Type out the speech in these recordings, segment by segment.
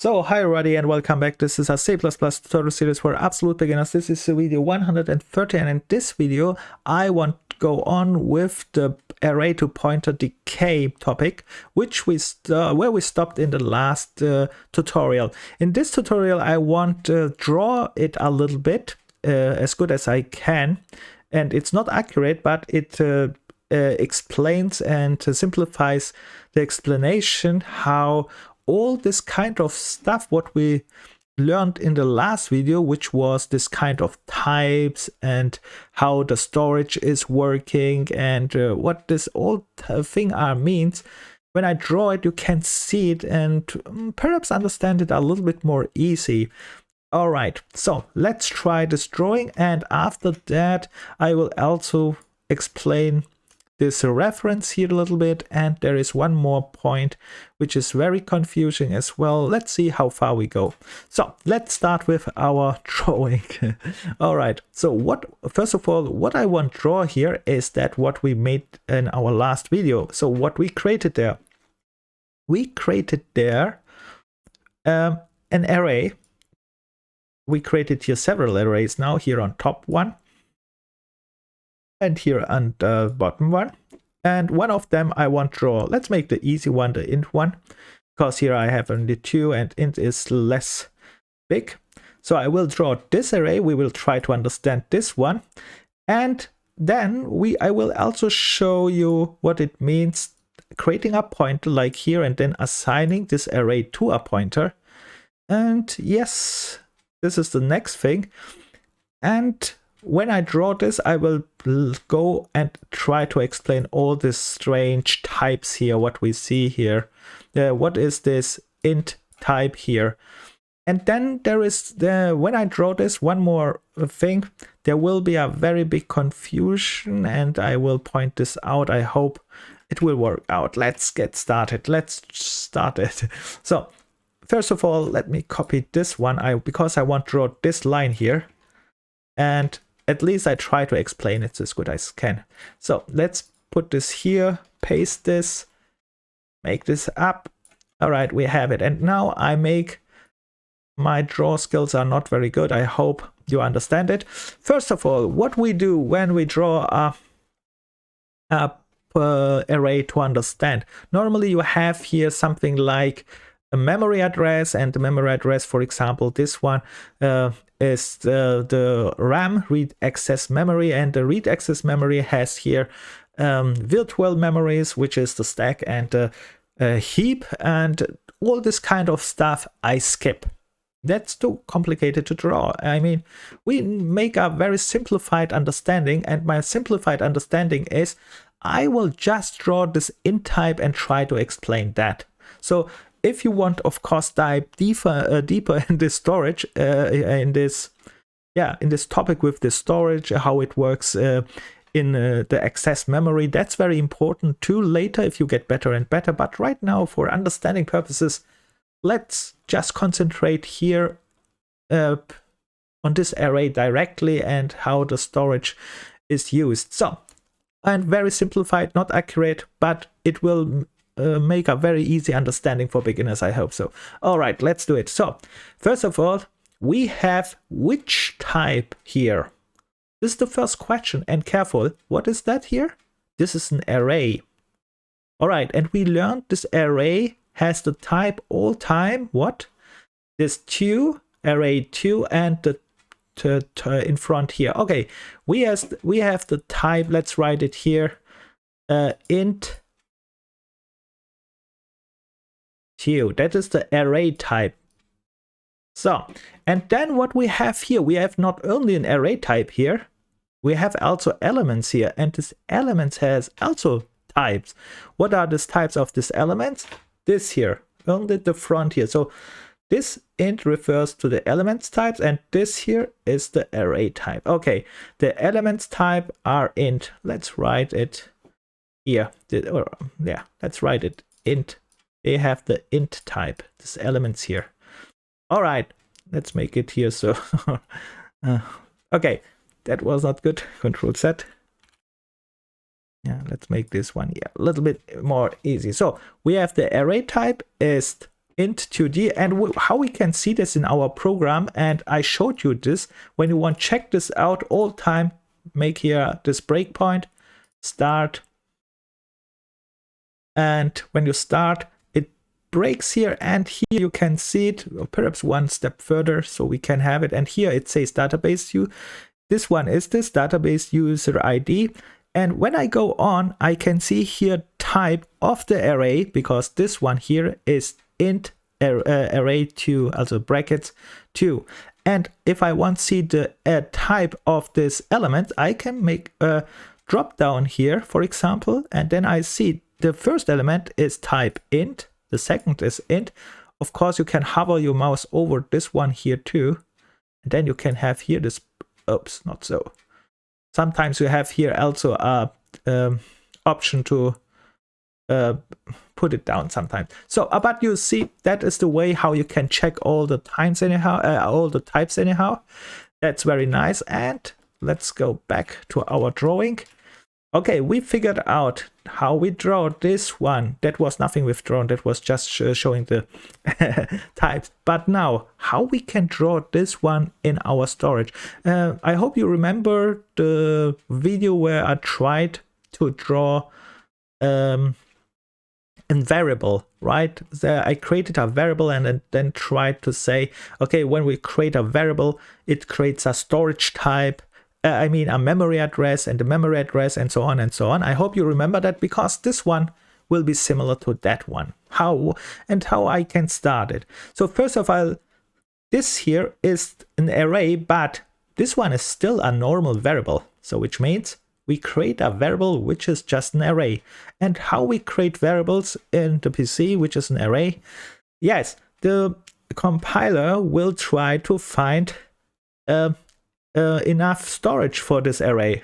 So, hi everybody and welcome back. This is a C++ tutorial series for absolute beginners. This is video 130, and in this video I want to go on with the array to pointer decay topic, which where we stopped in the last tutorial. In this tutorial I want to draw it a little bit as good as I can, and it's not accurate, but it explains and simplifies the explanation how all this kind of stuff what we learned in the last video, which was this kind of types and how the storage is working and what this all thing means. When I draw it, you can see it and perhaps understand it a little bit more easy. All right, so let's try this drawing, and after that I will also explain this reference here a little bit, and there is one more point which is very confusing as well. Let's see how far we go. So let's start with our drawing. All right, so first of all, what I want to draw here is that what we made in our last video. So what we created there, an array. We created here several arrays now, here on top one and here on the bottom one, and one of them I want to draw. Let's make the easy one the int one, because here I have only 2 and int is less big. So I will draw this array. We will try to understand this one, and then I will also show you what it means creating a pointer like here and then assigning this array to a pointer. And yes, this is the next thing. And when I draw this, I will go and try to explain all these strange types here, what we see here. What is this int type here? And then there is, when I draw this, one more thing, there will be a very big confusion, and I will point this out. I hope it will work out. Let's get started. Let's start it. So first of all, let me copy this one because I want to draw this line here. And at least I try to explain it as good as I can. So let's put this here, paste this, make this up. All right, we have it. And now my draw skills are not very good. I hope you understand it. First of all, what we do when we draw a array to understand. Normally you have here something like a memory address, and the memory address, for example, this one is the RAM, read access memory, and the read access memory has here virtual memories, which is the stack and the heap, and all this kind of stuff I skip. That's too complicated to draw. I mean, we make a very simplified understanding, and my simplified understanding is I will just draw this int type and try to explain that. So if you want, of course, dive deeper in this storage, in this topic with the storage, how it works in the access memory, that's very important too later if you get better and better. But right now, for understanding purposes, let's just concentrate here on this array directly and how the storage is used. So, and very simplified, not accurate, but it will make a very easy understanding for beginners, I hope so. All right, let's do it. So first of all, we have which type here. This is the first question, and careful, what is that here? This is an array. All right, and we learned this array has the type all time, what? This 2, array 2, and the in front here. Okay, we have the type, let's write it here, int 2. That is the array type. So, and then what we have here, we have not only an array type here, we have also elements here, and this elements has also types. What are these types of these elements? This here, only the front here. So this int refers to the elements types, and this here is the array type. Okay, the elements type are int. Let's write it here. Let's write it int. They have the int type, this elements here. All right, let's make it here. So, okay, that was not good. Control Z. Yeah, let's make this one a little bit more easy. So we have the array type is int2d, and how we can see this in our program, and I showed you this. When you want to check this out all time, make here this breakpoint, start, and when you start, it breaks here, and here you can see it, or perhaps one step further so we can have it, and here it says database view. This one is this database user ID, and when I go on, I can see here type of the array, because this one here is int array2, also brackets 2. And if I want to see the type of this element, I can make a drop down here, for example, and then I see the first element is type int, the second is int. Of course, you can hover your mouse over this one here too, and then you can have here this, oops, not so. Sometimes you have here also a option to put it down sometimes. So, but you see, that is the way how you can check all the times anyhow, all the types anyhow. That's very nice. And let's go back to our drawing. Okay, we figured out how we draw this one. That was nothing withdrawn. That was just showing the types. But now, how we can draw this one in our storage. I hope you remember the video where I tried to draw a variable, right? I created a variable and then tried to say, okay, when we create a variable, it creates a storage type, I mean a memory address and the memory address and so on and so on. I hope you remember that, because this one will be similar to that one. How I can start it. So first of all, this here is an array, but this one is still a normal variable. So which means we create a variable which is just an array. And how we create variables in the PC, which is an array? Yes, the compiler will try to find enough storage for this array.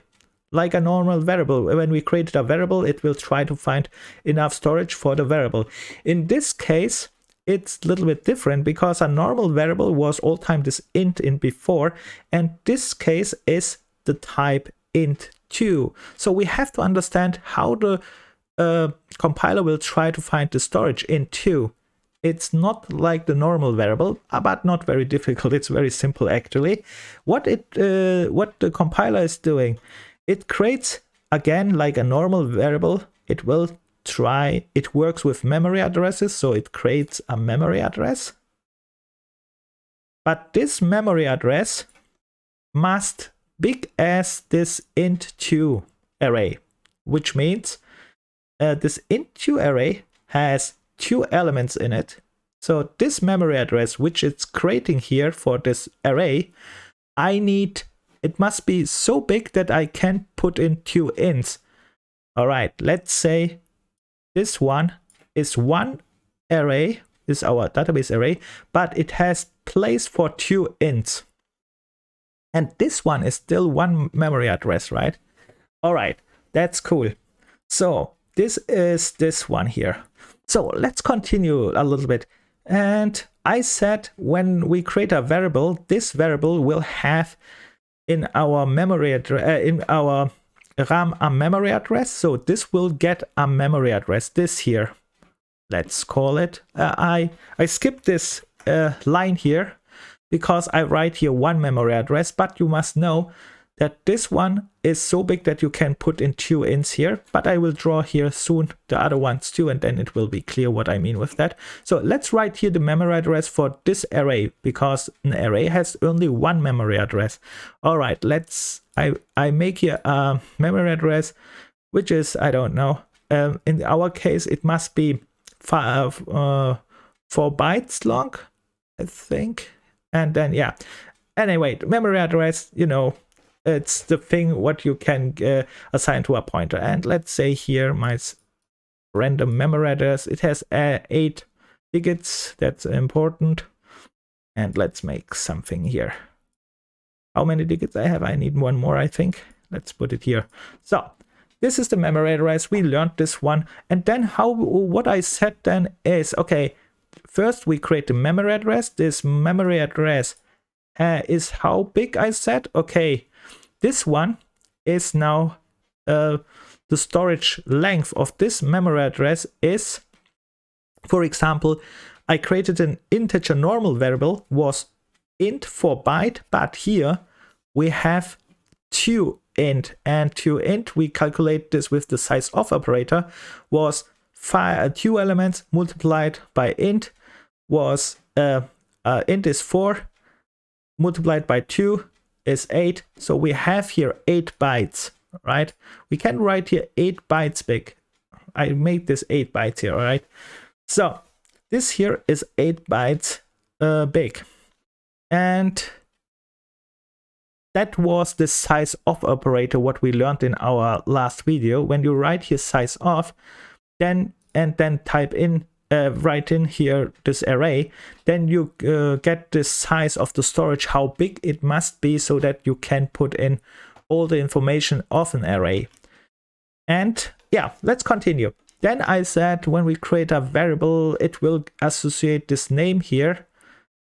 Like a normal variable, when we created a variable, it will try to find enough storage for the variable. In this case, it's a little bit different, because a normal variable was all time this int in before, and this case is the type int2. So we have to understand how the compiler will try to find the storage int2. It's not like the normal variable, but not very difficult. It's very simple actually. What the compiler is doing, it creates, again, like a normal variable. It will try, it works with memory addresses, so it creates a memory address. But this memory address must big as this int2 array, which means this int2 array has 2 elements in it. So this memory address, which it's creating here for this array, it must be so big that I can put in 2 ints. All right, let's say this one is one array, is our database array, but it has place for 2 ints. And this one is still one memory address, right? All right, that's cool. So this is this one here. So let's continue a little bit. And I said when we create a variable, this variable will have in our memory address, in our RAM, a memory address. So this will get a memory address, this here. Let's call it. I skipped this line here because I write here one memory address, but you must know that this one is so big that you can put in 2 ints here, but I will draw here soon the other ones too, and then it will be clear what I mean with that. So let's write here the memory address for this array, because an array has only one memory address. All right, I make here a memory address, which is, I don't know, in our case, it must be 4 bytes long, I think. And then, yeah, anyway, the memory address, you know, it's the thing what you can assign to a pointer. And let's say here my random memory address, it has 8 digits. That's important. And let's make something here. How many digits I have? I need one more, I think. Let's put it here. So this is the memory address. We learned this one. And then what I said then is, okay, first we create the memory address. This memory address is how big I said. Okay, this one is now the storage length of this memory address is, for example, I created an integer normal variable, was int for byte, but here we have toInt, and toInt, we calculate this with the size of operator, was 2 elements multiplied by int, was int is 4, multiplied by 2 is 8, so we have here 8 bytes, right? We can write here 8 bytes big. I made this 8 bytes here, all right? So this here is 8 bytes big. And that was the size of operator, what we learned in our last video. When you write here size of, then type in, write in here this array, then you get the size of the storage, how big it must be, so that you can put in all the information of an array. And yeah, let's continue. Then I said when we create a variable, it will associate this name here.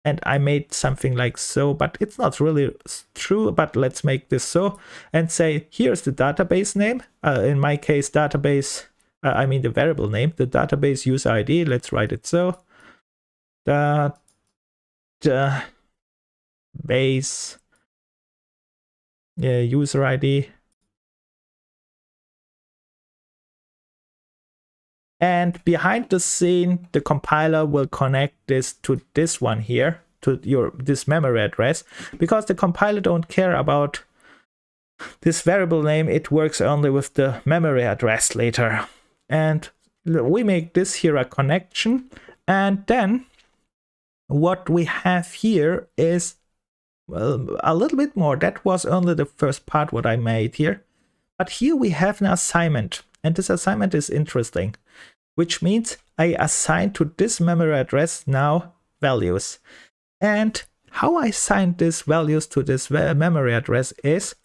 And I made something like so, but it's not really true, but let's make this so and say, here's the database name. In my case, database, I mean the variable name, the database user ID. Let's write it so. Database user ID. And behind the scene, the compiler will connect this to this one here, to this memory address, because the compiler don't care about this variable name. It works only with the memory address later. And we make this here a connection. And then what we have here is, well, a little bit more. That was only the first part what I made here. But here we have an assignment. And this assignment is interesting, which means I assign to this memory address now values. And how I assign these values to this memory address is,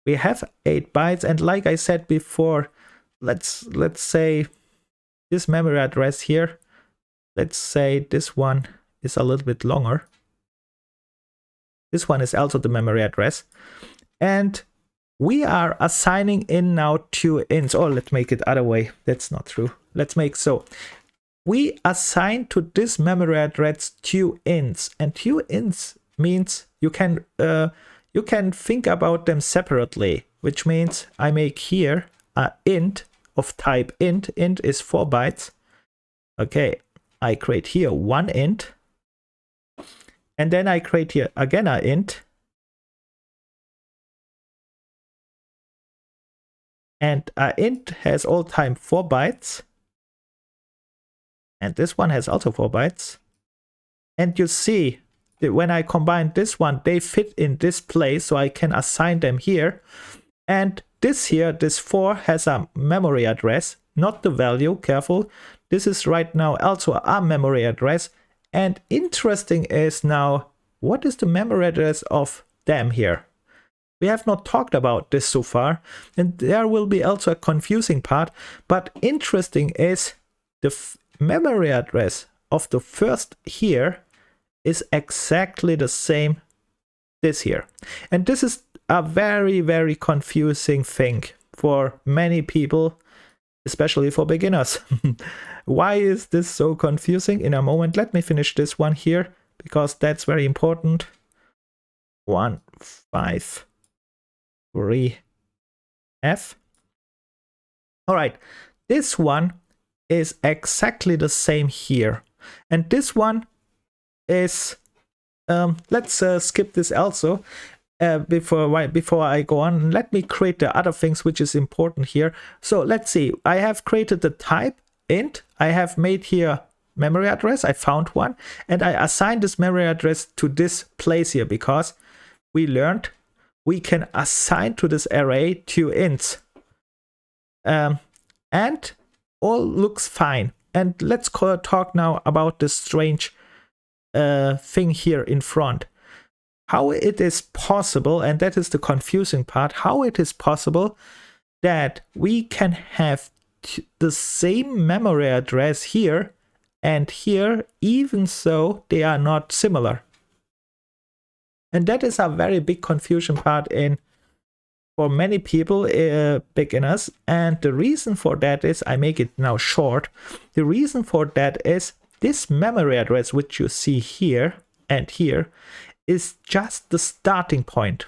we have 8 bytes, and like I said before, let's say this memory address here, let's say this one is a little bit longer. This one is also the memory address. And we are assigning in now 2 ints. Oh, let's make it other way. That's not true. Let's make so. We assign to this memory address 2 ints, and 2 ints means you can think about them separately, which means I make here a int of type int. Int is 4 bytes. Okay, I create here 1 int, and then I create here again a int. And int has all time 4 bytes. And this one has also 4 bytes. And you see that when I combine this one, they fit in this place, so I can assign them here. And this here, this 4 has a memory address, not the value, careful. This is right now also a memory address. And interesting is now, what is the memory address of them here? We have not talked about this so far, and there will be also a confusing part, but interesting is the memory address of the first here is exactly the same this here. And this is a very, very confusing thing for many people, especially for beginners. Why is this so confusing? In a moment, let me finish this one here, because that's very important. 1, 5. 3F. All right, this one is exactly the same here, and this one is let's skip this also. Before I go on, let me create the other things which is important here. So let's see, I have created the type int. I have made here memory address. I found one, and I assigned this memory address to this place here, because we learned we can assign to this array 2 ints. And all looks fine. And let's talk now about this strange thing here in front. How it is possible, and that is the confusing part, how it is possible that we can have the same memory address here and here, even so they are not similar. And that is a very big confusion part for many people, beginners. And the reason for that is, I make it now short. The reason for that is this memory address, which you see here and here, is just the starting point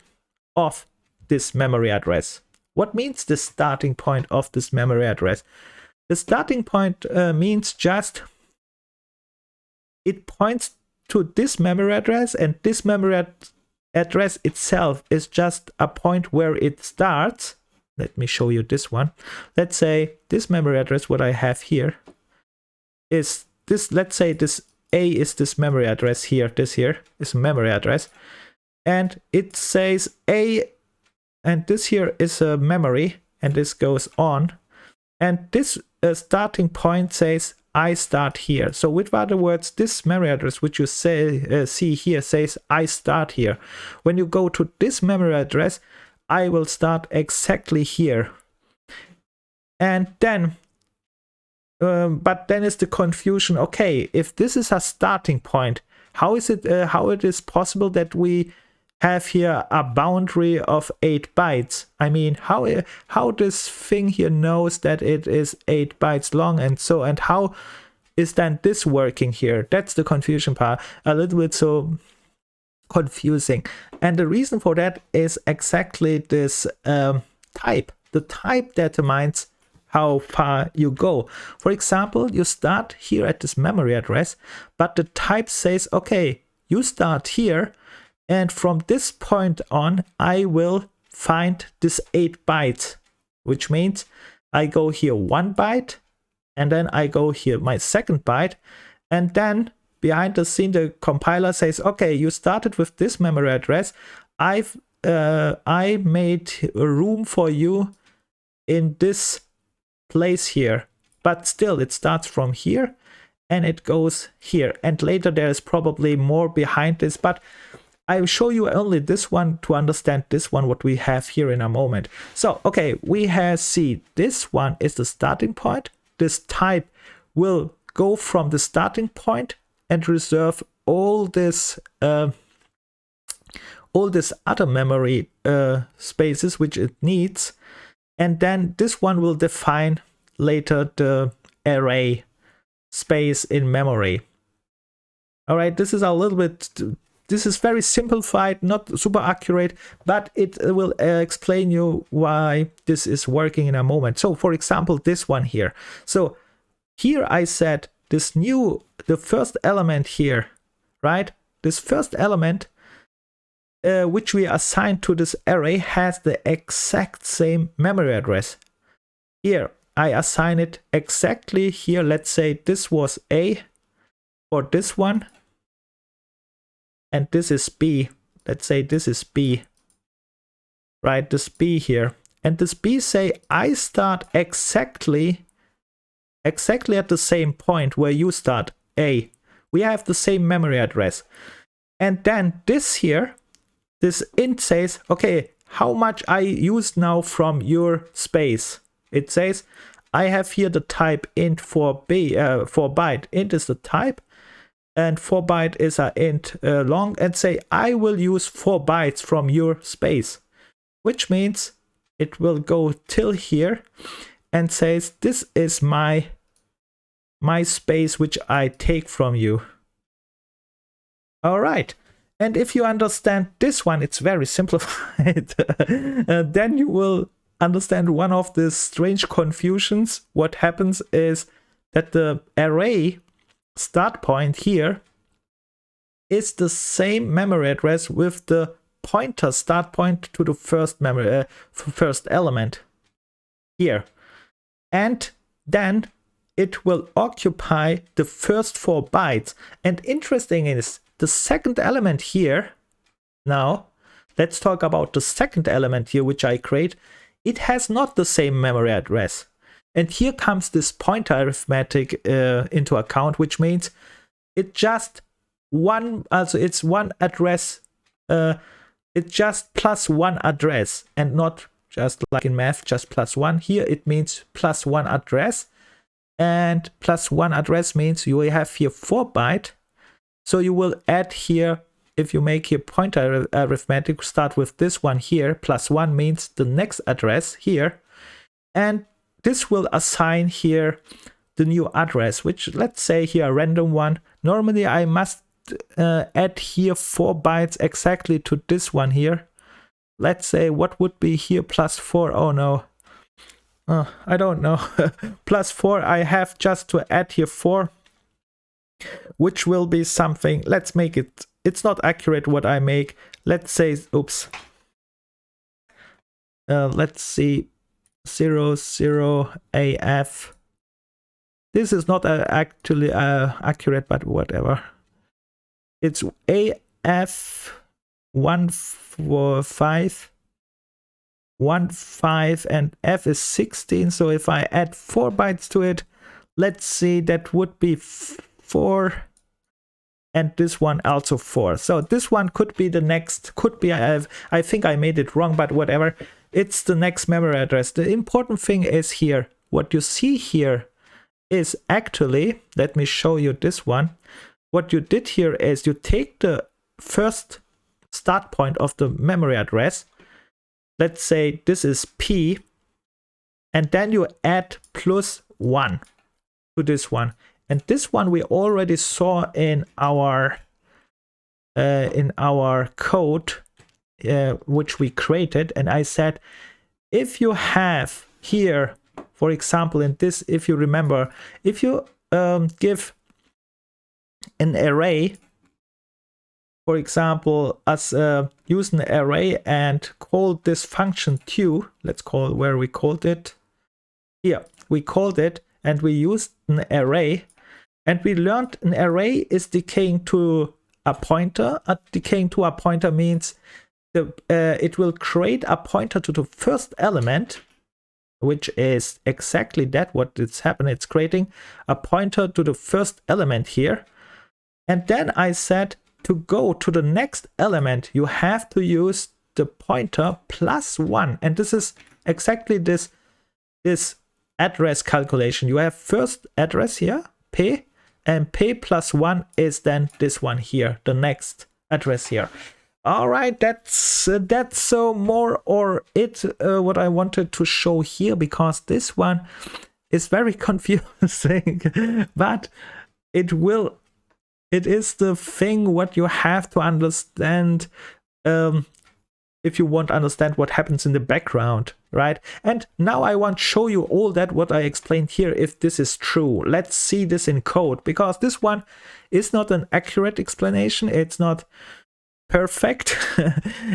of this memory address. What means the starting point of this memory address? The starting point means just it points to this memory address, and this memory address itself is just a point where it starts. Let me show you this one. Let's say this memory address, what I have here, is this. Let's say this A is this memory address here. This here is a memory address. And it says A, and this here is a memory, and this goes on. And this starting point says I start here. So with other words, this memory address which you see here says I start here. When you go to this memory address, I will start exactly here. And then but then is the confusion, okay, if this is a starting point, how is it how it is possible that we have here a boundary of 8 bytes? I mean, how this thing here knows that it is 8 bytes long, and how is then this working here? That's the confusion part, a little bit so confusing. And the reason for that is exactly this type. The type determines how far you go. For example, you start here at this memory address, but the type says, okay, you start here, and from this point on, I will find this 8 bytes, which means I go here 1 byte, and then I go here my second byte, and then behind the scene, the compiler says, okay, you started with this memory address. I made room for you in this place here, but still it starts from here and it goes here, and later there is probably more behind this, but I will show you only this one to understand this one what we have here in a moment. So okay, we have see this one is the starting point. This type will go from the starting point and reserve all this other memory spaces which it needs. And then this one will define later the array space in memory. All right, this is a little bit, this is very simplified, not super accurate, but it will explain you why this is working in a moment. So for example, this one here. So here I said this the first element here, right? This first element which we assign to this array has the exact same memory address. Here I assign it exactly here. Let's say this was A for this one, and this is B. Let's say this is B, right? This B here, and this B say I start exactly at the same point where you start A. We have the same memory address, and then this here, this int says, okay, how much I use now from your space? It says, I have here the type int for byte. Int is the type, and 4 byte is a int long, and say, I will use 4 bytes from your space, which means it will go till here and says, this is my space which I take from you. All right. And if you understand this one, it's very simplified. Then you will understand one of the strange confusions. What happens is that the array start point here is the same memory address with the pointer start point to the first element here. And then it will occupy the first 4 bytes. And interesting is, the second element here, now let's talk about the second element here which I create. It has not the same memory address, and here comes this pointer arithmetic into account, which means it just it's one address, it's just plus one address, and not just like in math just plus one. Here it means plus one address, and plus one address means you have here 4 byte. So you will add here, if you make here pointer arithmetic, start with this one here, plus 1 means the next address here. And this will assign here the new address, which let's say here a random one. Normally I must add here 4 bytes exactly to this one here. Let's say what would be here +4. Oh no, I don't know. +4, I have just to add here 4, which will be something. Let's make it, it's not accurate what I make. Let's say, oops, let's see, 00AF. This is not actually accurate, but whatever. It's AF15 and F is 16. So if I add 4 bytes to it, let's see, that would be 4, and this one also 4. So this one could be the next, could be, I think I made it wrong, but whatever. It's the next memory address. The important thing is here, what you see here is actually, let me show you this one. What you did here is you take the first start point of the memory address. Let's say this is P, and then you add +1 to this one. And this one we already saw in our code, which we created. And I said, if you have here, for example, in this, if you remember, if you give an array, for example, as use an array and call this function to, let's call where we called it. Here, we called it and we used an array, and we learned an array is decaying to a pointer. Decaying to a pointer means it will create a pointer to the first element, which is exactly that what it's happening. It's creating a pointer to the first element here. And then I said, to go to the next element, you have to use the pointer +1. And this is exactly this address calculation. You have first address here, P, and P +1 is then this one here, the next address here. All right, that's so more or it what I wanted to show here, because this one is very confusing, but it is the thing what you have to understand if you want to understand what happens in the background, right? And now I want to show you all that what I explained here, if this is true. Let's see this in code, because this one is not an accurate explanation. It's not perfect.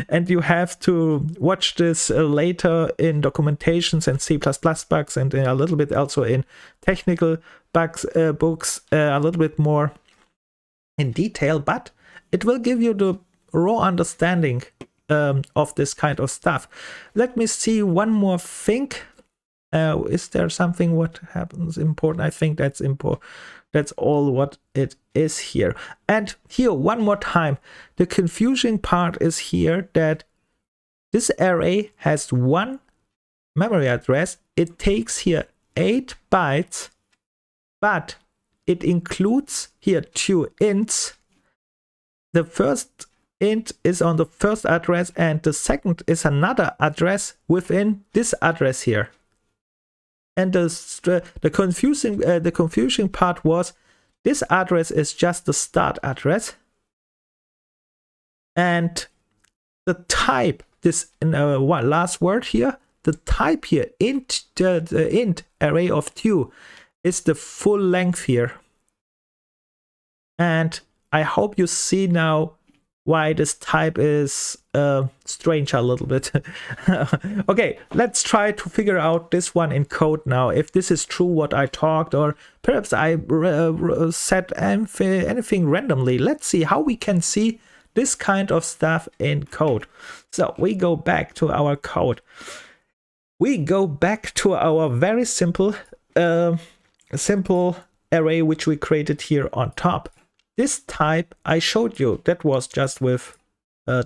And you have to watch this later in documentations and C++ bugs, and a little bit also in technical bugs books, a little bit more in detail, but it will give you the raw understanding of this kind of stuff. Let me see one more thing. Is there something what happens important? I think that's important. That's all what it is here. And here one more time, the confusing part is here that this array has 1 memory address. It takes here 8 bytes, but it includes here 2 ints. The first int is on the first address, and the second is another address within this address here. And the confusing part was this address is just the start address, and the type, this last word here, the type here, int, the int array of 2 is the full length here. And I hope you see now why this type is strange a little bit. Okay, let's try to figure out this one in code now, if this is true what I talked, or perhaps I said anything randomly. Let's see how we can see this kind of stuff in code. So we go back to our code. We go back to our very simple array which we created here on top. This type I showed you, that was just with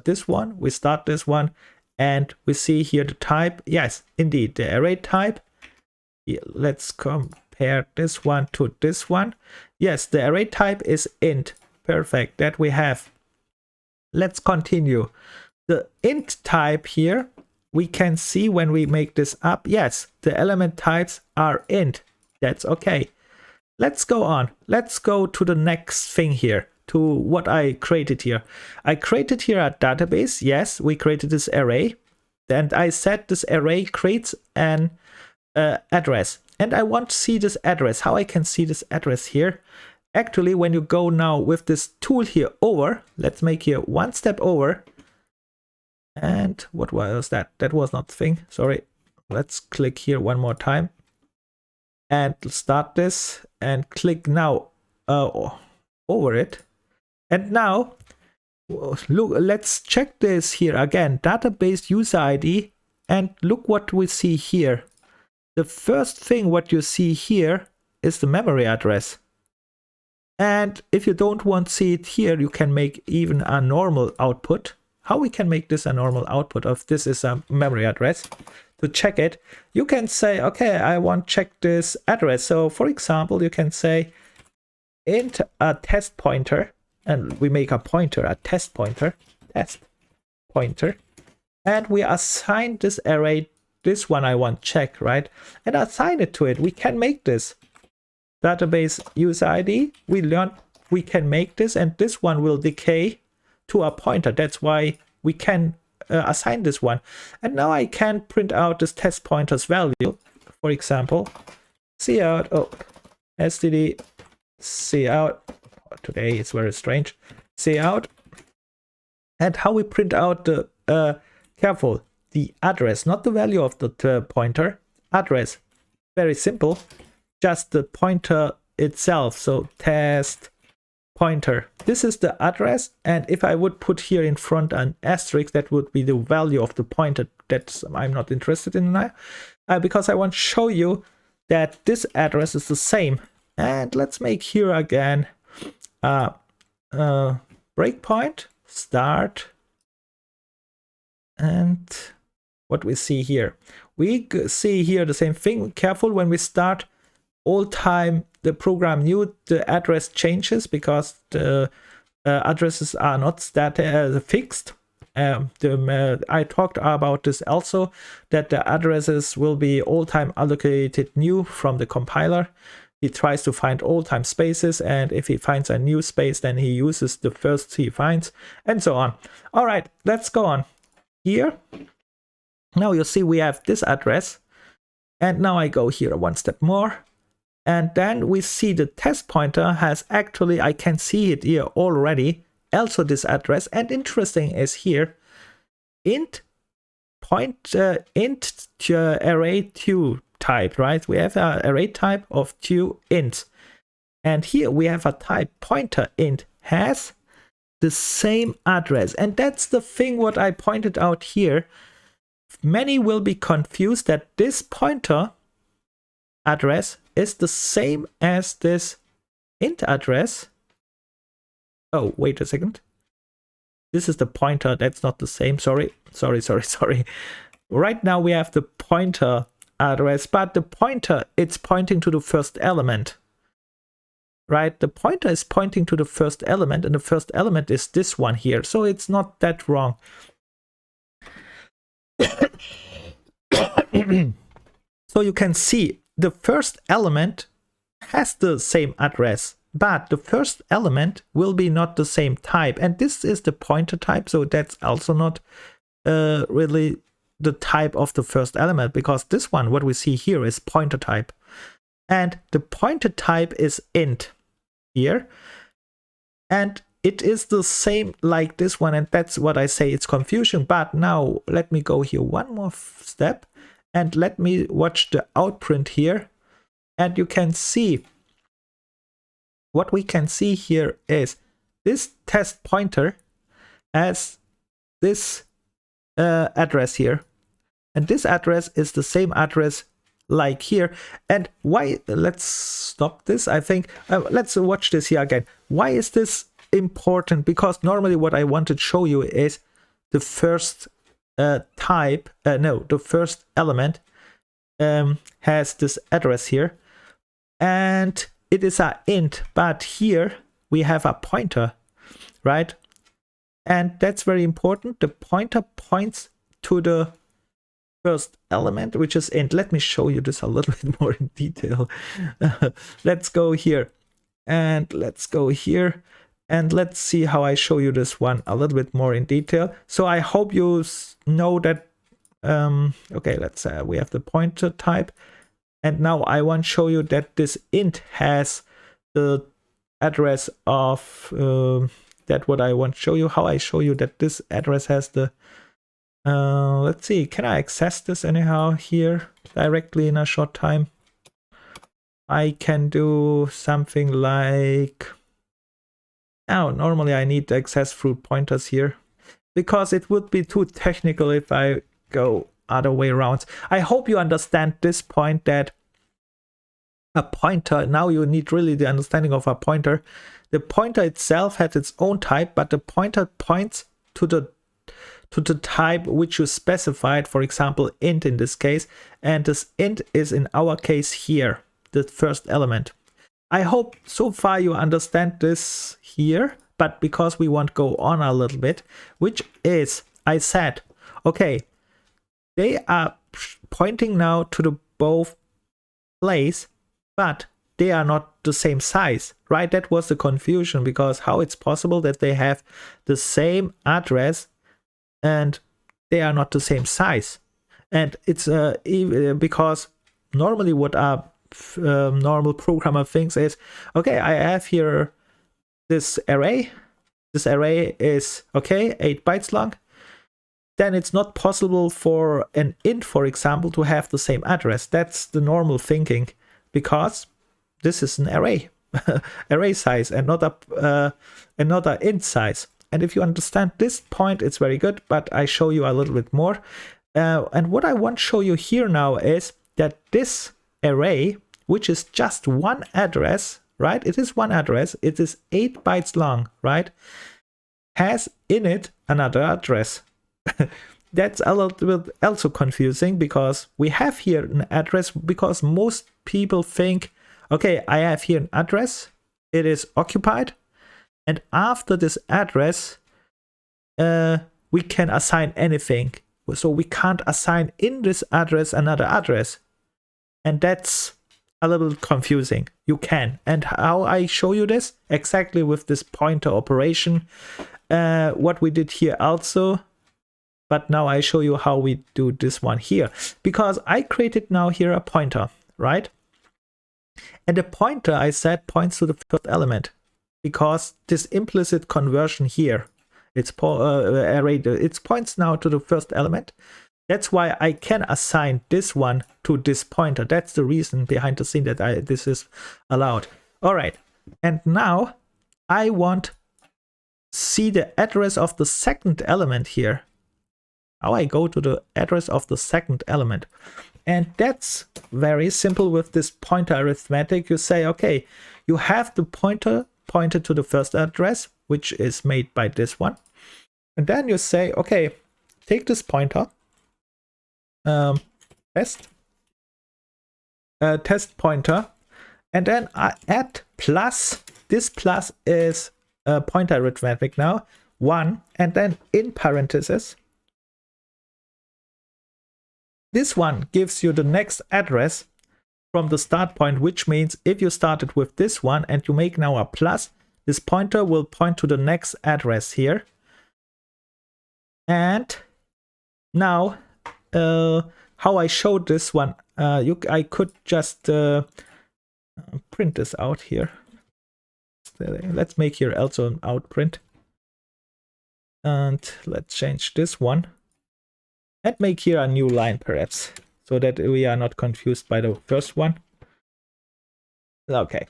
this one. We start this one and we see here the type. Yes, indeed, the array type. Yeah, let's compare this one to this one. Yes, the array type is int. Perfect, that we have. Let's continue. The int type here, we can see when we make this up. Yes, the element types are int. That's okay. let's go on. Let's go to the next thing here, to what I created here. I created here a database. Yes, we created this array. And I said this array creates an address. And I want to see this address. How I can see this address here? Actually, when you go now with this tool here over, let's make here one step over. And what was that? That was not the thing. Sorry. Let's click here one more time. And start this and click now over it. And now, look, let's check this here again. Database user ID. And look what we see here. The first thing what you see here is the memory address. And if you don't want to see it here, you can make even a normal output. How we can make this a normal output of this is a memory address. To check it, you can say, okay, I want to check this address. So for example, you can say int a test pointer, and we make a pointer, a test pointer, and we assign this array, this one I want check, right? And assign it to it. We can make this database user ID. We learned we can make this, and this one will decay to a pointer. That's why we can assign this one. And now I can print out this test pointer's value. For example, cout, std cout. Today it's very strange. Cout. And how we print out the careful, the address, not the value of the pointer, address. Very simple, just the pointer itself. So test pointer. This is the address, and if I would put here in front an asterisk, that would be the value of the pointer. That's I'm not interested in now, because I want to show you that this address is the same. And let's make here again breakpoint start, and what we see here, we see here the same thing. Careful when we start. All time the program knew the address changes because the addresses are not fixed. I talked about this also, that the addresses will be all time allocated new from the compiler. He tries to find all time spaces, and if he finds a new space, then he uses the first he finds, and so on. All right, let's go on here. Now you see we have this address, and now I go here one step more. And then we see the test pointer has actually, I can see it here already, also this address. And interesting is here, int array 2 type, right? We have an array type of 2 ints. And here we have a type pointer int has the same address. And that's the thing what I pointed out here. Many will be confused that this pointer address is the same as this int address. Oh, wait a second. This is the pointer. That's not the same. Sorry. Right now we have the pointer address, but the pointer, it's pointing to the first element. Right? The pointer is pointing to the first element, and the first element is this one here. So it's not that wrong. So you can see the first element has the same address, but the first element will be not the same type. And this is the pointer type, so that's also not really the type of the first element, because this one, what we see here, is pointer type. And the pointer type is int here. And it is the same like this one, and that's what I say it's confusion. But now let me go here one more step. And let me watch the outprint here. And you can see, what we can see here is this test pointer has this address here. And this address is the same address like here. And why, let's stop this, I think. Let's watch this here again. Why is this important? Because normally what I want to show you is the first the first element has this address here, and it is a int, but here we have a pointer, right? And that's very important. The pointer points to the first element, which is int. Let me show you this a little bit more in detail. Let's go here and let's go here and let's see how I show you this one a little bit more in detail. So I hope you know that. Okay, let's say we have the pointer type, and now I want to show you that this int has the address of that what I want to show you. How I show you that this address has the let's see, can I access this anyhow here directly in a short time? I can do something like, oh, normally I need to access through pointers here because it would be too technical if I go other way around. I hope you understand this point, that a pointer, now you need really the understanding of a pointer. The pointer itself has its own type, but the pointer points to the type which you specified, for example int in this case, and this int is in our case here the first element. I hope so far you understand this here, but because we want to go on a little bit, which is, I said, okay, they are pointing now to the both place, but they are not the same size, right? That was the confusion, because how it's possible that they have the same address and they are not the same size. And it's because normally what a normal programmer thinks is, okay, I have here this array. This array is, okay, 8 bytes long. Then it's not possible for an int, for example, to have the same address. That's the normal thinking, because this is an array, array size, and not a int size. And if you understand this point, it's very good, but I show you a little bit more. And what I want to show you here now is that this array, which is just one address, right? It is one address. It is 8 bytes long, right? Has in it another address. That's a little bit also confusing, because we have here an address, because most people think, okay, I have here an address. It is occupied. And after this address, we can assign anything. So we can't assign in this address another address. And that's a little confusing. You can. And how I show you this? Exactly with this pointer operation. What we did here also. But now I show you how we do this one here. Because I created now here a pointer, right? And the pointer, I said, points to the first element. Because this implicit conversion here, it points now to the first element. That's why I can assign this one to this pointer. That's the reason behind the scene that this is allowed. All right, and now I want to see the address of the second element here. How I go to the address of the second element. And that's very simple with this pointer arithmetic. You say, okay, you have the pointer pointed to the first address, which is made by this one. And then you say, okay, take this pointer, test pointer, and then I add plus. This plus is pointer arithmetic now, 1, and then in parentheses, this one gives you the next address from the start point, which means if you started with this one and you make now a plus, this pointer will point to the next address here. And now, how I showed this one, I could just print this out here. Let's make here also an outprint. And let's change this one. And make here a new line perhaps, so that we are not confused by the first one. Okay.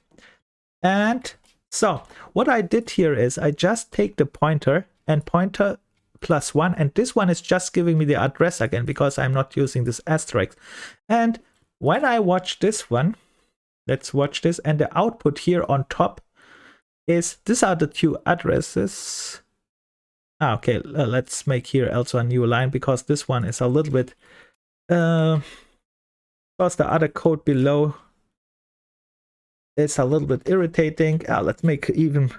And so what I did here is I just take the pointer and pointer plus 1, and this one is just giving me the address again because I'm not using this asterisk. And when I watch this one, let's watch this, and the output here on top is, these are the two addresses. Okay, let's make here also a new line, because this one is a little bit because the other code below is a little bit irritating. Let's make even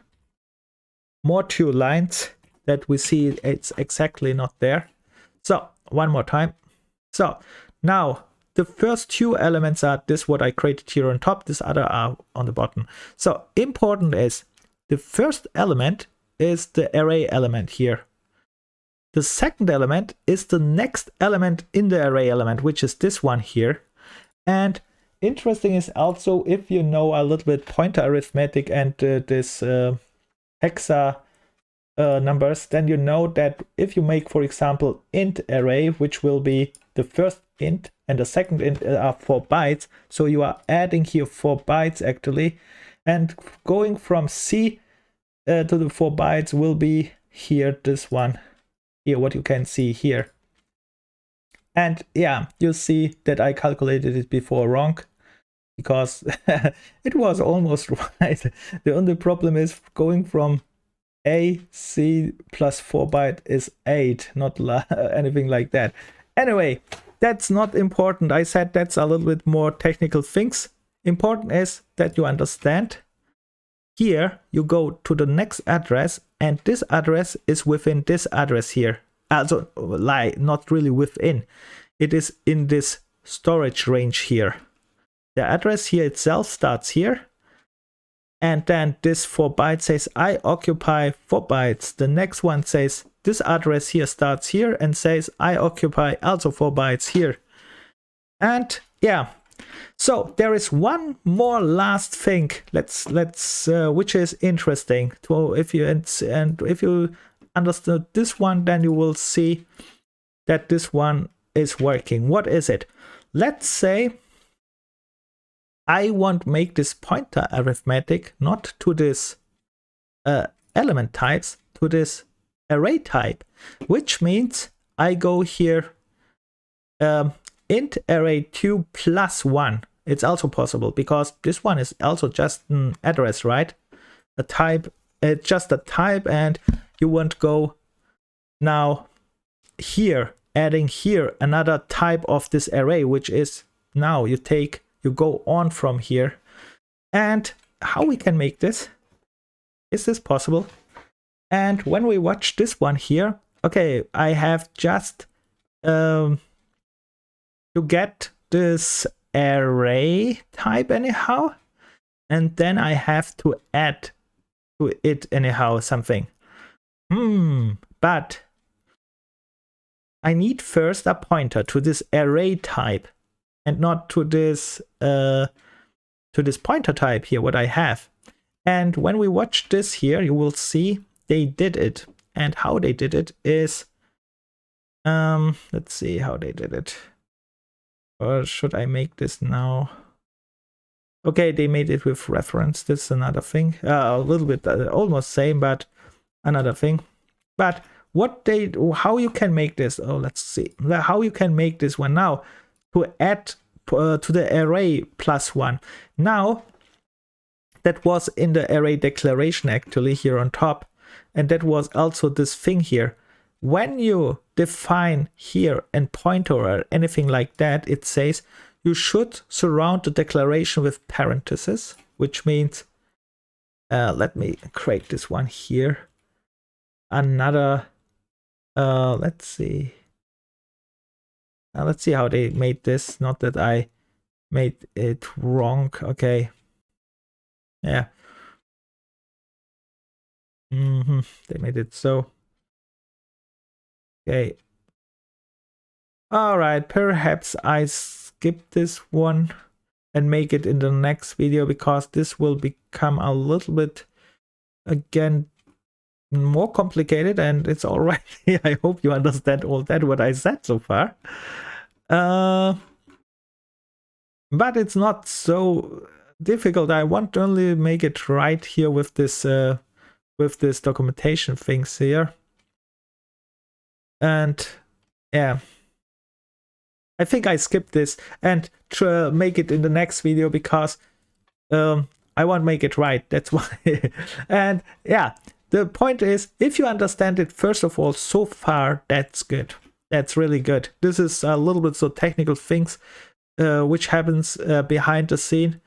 more 2 lines that we see it's exactly not there. So one more time. So now the first two elements are this what I created here on top, this other are on the bottom. So important is the first element is the array element here. The second element is the next element in the array element, which is this one here. And interesting is also, if you know a little bit pointer arithmetic and this hexa numbers, then you know that if you make, for example, int array, which will be the first int and the second int are 4 bytes, so you are adding here 4 bytes actually, and going from C to the 4 bytes will be here, this one here, what you can see here. And yeah, you see that I calculated it before wrong, because it was almost right. The only problem is going from A, C plus 4 byte is 8, not anything like that. Anyway, that's not important. I said that's a little bit more technical things. Important is that you understand. Here you go to the next address, and this address is within this address here. Also, not really within. It is in this storage range here. The address here itself starts here. And then this 4 bytes says I occupy 4 bytes. The next one says this address here starts here and says I occupy also 4 bytes here. And yeah, so there is one more last thing. Let's which is interesting. So if you understood this one, then you will see that this one is working. What is it? Let's say I want to make this pointer arithmetic not to this element types, to this array type, which means I go here int array2 plus 1. It's also possible because this one is also just an address, right? A type, just a type, and you want to go now here, adding here another type of this array, which is now you go on from here. And how we can make this? Is this possible? And when we watch this one here, okay, I have just to get this array type anyhow, and then I have to add to it anyhow something. But I need first a pointer to this array type, and not to this pointer type here, what I have. And when we watch this here, you will see they did it. And how they did it is, let's see how they did it. Or should I make this now? Okay, they made it with reference. This is another thing. A little bit almost same, but another thing. But how you can make this? Oh, let's see how you can make this one now. To add to the array plus 1. Now, that was in the array declaration actually here on top. And that was also this thing here. When you define here and pointer or anything like that, it says you should surround the declaration with parentheses, which means, let me create this one here. Another, let's see. Let's see how they made this. Not that I made it wrong. Okay. Yeah. They made it so. Okay. All right. Perhaps I skip this one and make it in the next video, because this will become a little bit, again, more complicated, and it's all right. I hope you understand all that what I said so far. But it's not so difficult. I want to only make it right here with this documentation things here. And yeah, I think I skipped this and try make it in the next video, because I want to make it right. That's why. And yeah, the point is, if you understand it, first of all, so far, that's good. That's really good. This is a little bit so technical things which happens behind the scene.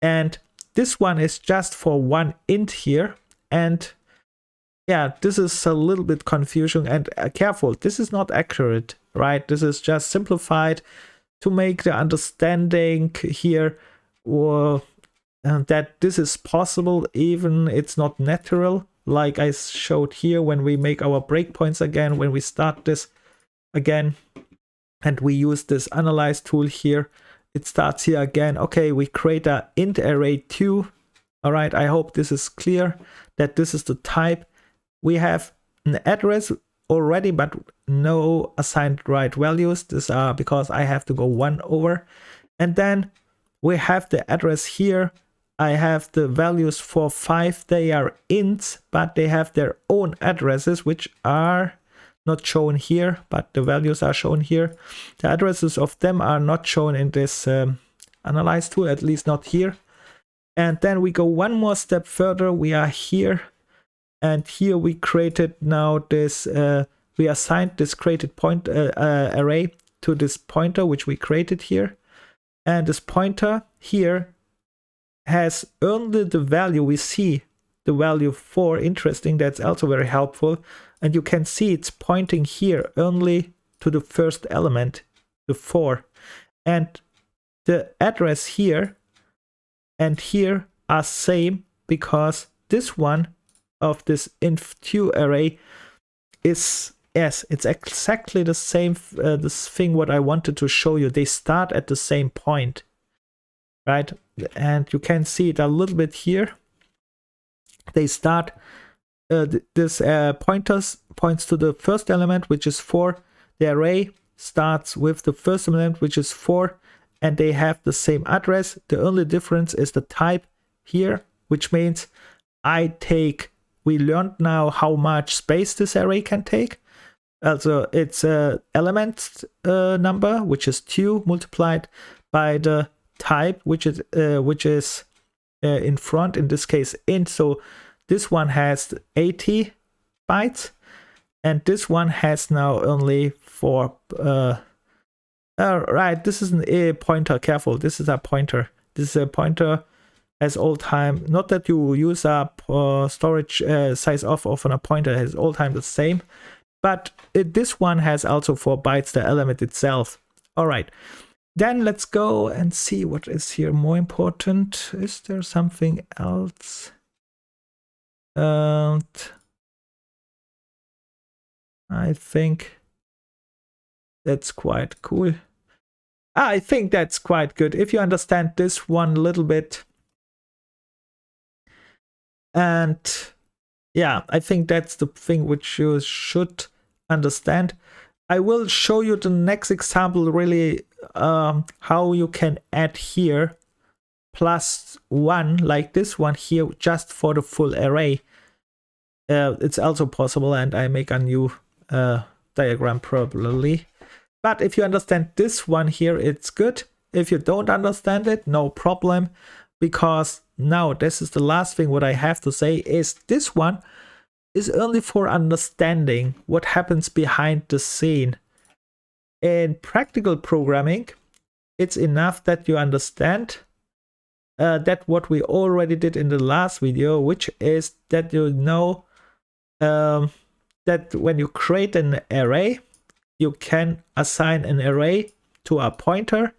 And this one is just for one int here. And yeah, this is a little bit confusion, and careful, this is not accurate. right? This is just simplified to make the understanding here or that this is possible, even it's not natural, like I showed here when we make our breakpoints again, when we start this again and we use this analyze tool here. It starts here again. Okay, we create a int array 2. All right, I hope this is clear that this is the type. We have an address already, but no assigned right values. These are because I have to go 1 over. And then we have the address here. I have the values for 5. They are ints, but they have their own addresses, which are not shown here, but the values are shown here. The addresses of them are not shown in this analyze tool, at least not here. And then we go one more step further. We are here, and here we created now this, we assigned this created point array to this pointer, which we created here. And this pointer here has only the value we see, the value 4. Interesting, that's also very helpful. And you can see it's pointing here only to the first element, the 4. And the address here and here are same, because this one of this inf2 array is, yes, it's exactly the same, this thing what I wanted to show you. They start at the same point, right? And you can see it a little bit here. They start, this pointers points to the first element, which is 4. The array starts with the first element, which is 4, and they have the same address. The only difference is the type here, which means we learned now how much space this array can take. Also, it's a element number, which is 2, multiplied by the type, which is in front, in this case int. So this one has 80 bytes, and this one has now only 4. Right, this is a pointer. Careful, this is a pointer. This is a pointer as all time. Not that you use up storage size of a pointer has all time the same, but this one has also 4 bytes, the element itself. All right. Then let's go and see what is here more important. Is there something else? I think that's quite cool. I think that's quite good. If you understand this one a little bit. And yeah, I think that's the thing which you should understand. I will show you the next example, really, how you can add here +1, like this one here, just for the full array. It's also possible, and I make a new diagram probably. But if you understand this one here, it's good. If you don't understand it, no problem, because now this is the last thing what I have to say is this one is only for understanding what happens behind the scene. In practical programming, it's enough that you understand that what we already did in the last video, which is that you know that when you create an array, you can assign an array to a pointer,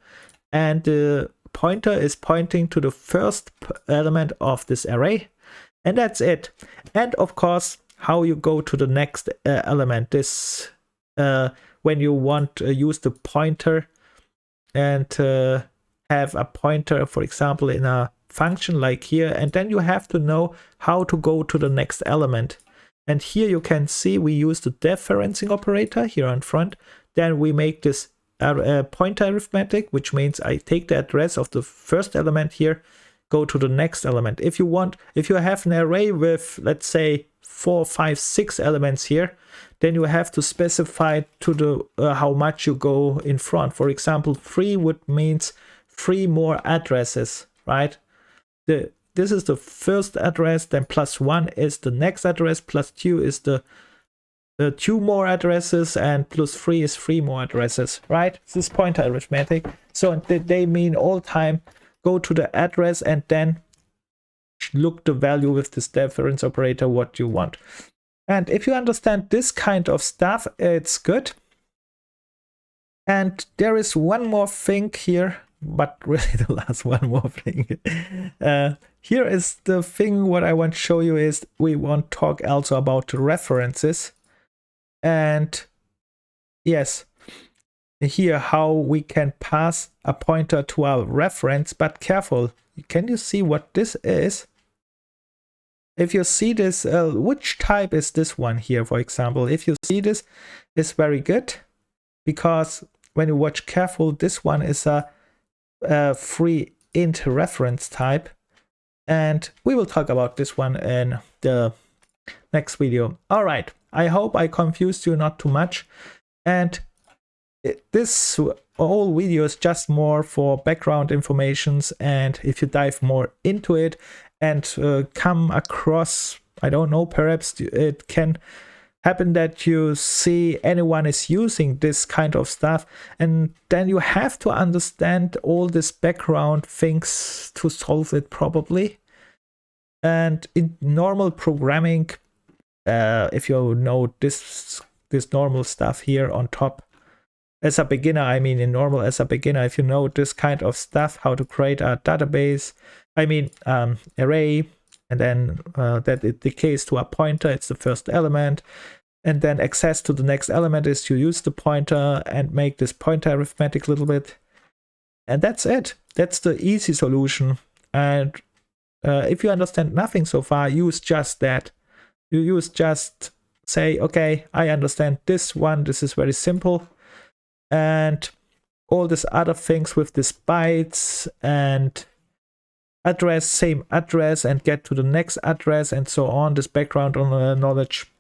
and the pointer is pointing to the first element of this array, and that's it. And of course, how you go to the next element, this when you want to use the pointer and have a pointer, for example, in a function like here, and then you have to know how to go to the next element. And here you can see we use the deferencing operator here on front. Then we make this pointer arithmetic, which means I take the address of the first element here, go to the next element. If you have an array with, let's say, 4, 5, 6 elements here, then you have to specify to the how much you go in front. For example, 3 would means 3 more addresses, right? This is the first address, then +1 is the next address, +2 is the 2 more addresses, and +3 is 3 more addresses, right? This pointer arithmetic. So they mean all time go to the address and then look the value with this deference operator what you want. And if you understand this kind of stuff, it's good. And there is one more thing here, but really the last one more thing. Here is the thing what I want to show you is we want to talk also about references. And yes, here how we can pass a pointer to our reference, but careful. Can you see what this is? If you see this, which type is this one here, for example? If you see this, it's very good, because when you watch careful, this one is a free int reference type, and we will talk about this one in the next video. All right, I hope I confused you not too much, and this whole video is just more for background informations, and if you dive more into it and come across, I don't know, perhaps it can happen that you see anyone is using this kind of stuff, and then you have to understand all this background things to solve it probably. And in normal programming, if you know this normal stuff here on top, as a beginner, I mean in normal as a beginner, if you know this kind of stuff, how to create a database, I mean array, and then that it decays to a pointer, it's the first element, and then access to the next element is to use the pointer and make this pointer arithmetic a little bit, and that's it. That's the easy solution. And if you understand nothing so far, use just that. You just say, okay, I understand this one, this is very simple, and all these other things with these bytes and address, same address, and get to the next address and so on, this background knowledge.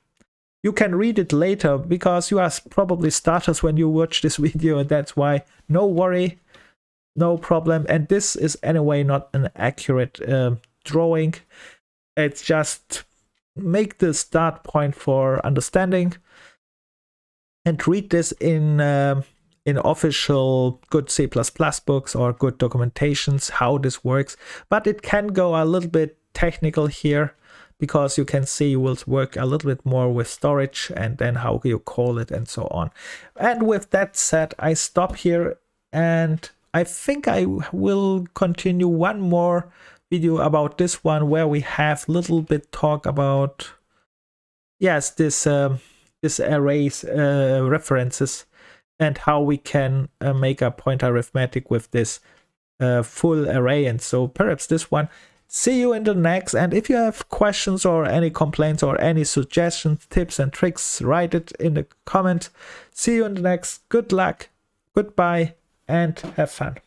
You can read it later, because you are probably starters when you watch this video, and that's why no worry, no problem. And this is anyway not an accurate drawing. It's just make the start point for understanding, and read this in official good C++ books or good documentations how this works. But it can go a little bit technical here, because you can see you will work a little bit more with storage and then how you call it and so on. And with that said, I stop here, and I think I will continue one more video about this one, where we have a little bit talk about, yes, this arrays references, and how we can make a pointer arithmetic with this full array. And so perhaps this one. See you in the next, and if you have questions or any complaints or any suggestions, tips and tricks, write it in the comment. See you in the next. Good luck, goodbye, and have fun.